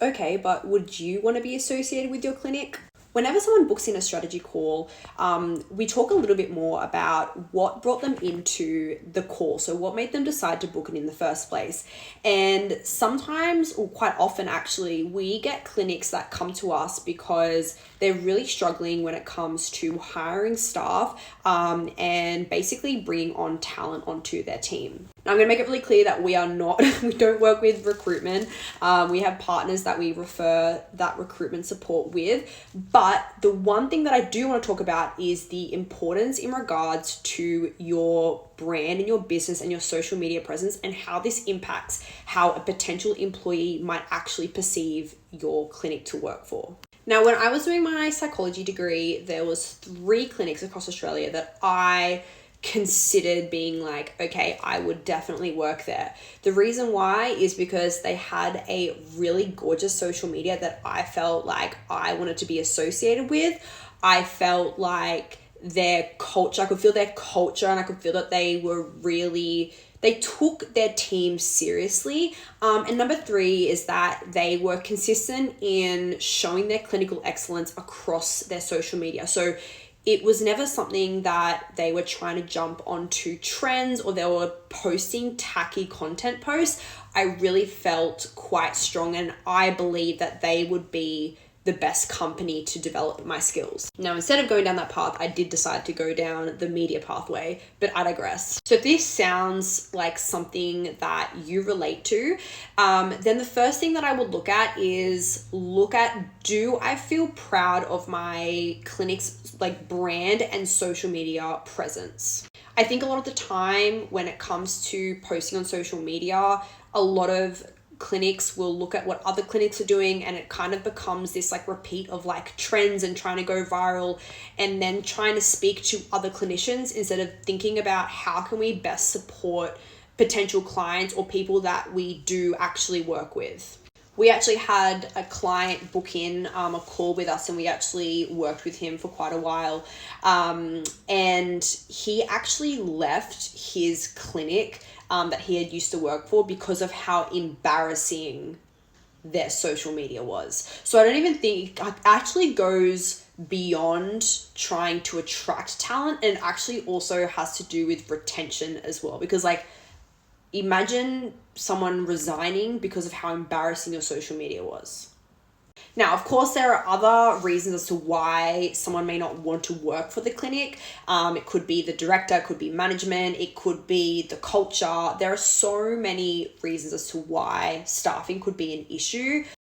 Okay, but would you want to be associated with your clinic? Whenever someone books in a strategy call, we talk a little bit more about what brought them into the call. So what made them decide to book it in the first place. And sometimes, or quite often actually, we get clinics that come to us because they're really struggling when it comes to hiring staff and basically bringing on talent onto their team. Now, I'm going to make it really clear that we don't work with recruitment. We have partners that we refer that recruitment support with. But the one thing that I do want to talk about is the importance in regards to your brand and your business and your social media presence, and how this impacts how a potential employee might actually perceive your clinic to work for. Now, when I was doing my psychology degree, there was 3 clinics across Australia that I considered being like, okay, I would definitely work there. The reason why is because they had a really gorgeous social media that I felt like I wanted to be associated with. I felt like their culture, I could feel their culture, and I could feel that they took their team seriously. And number 3 is that they were consistent in showing their clinical excellence across their social media. So it was never something that they were trying to jump onto trends or they were posting tacky content posts. I really felt quite strong, and I believe that they would be the best company to develop my skills. Now, instead of going down that path, I did decide to go down the media pathway, but I digress. So if this sounds like something that you relate to, then the first thing that I would look at, do I feel proud of my clinic's brand and social media presence? I think a lot of the time when it comes to posting on social media, a lot of clinics will look at what other clinics are doing, and it kind of becomes this repeat of trends and trying to go viral, and then trying to speak to other clinicians instead of thinking about how can we best support potential clients or people that we do actually work with. We actually had a client book in a call with us, and we actually worked with him for quite a while. And he actually left his clinic that he had used to work for because of how embarrassing their social media was. So I don't even think it actually goes beyond trying to attract talent, and it actually also has to do with retention as well. Because imagine someone resigning because of how embarrassing your social media was. Now, of course, there are other reasons as to why someone may not want to work for the clinic. It could be the director, it could be management, it could be the culture. There are so many reasons as to why staffing could be an issue.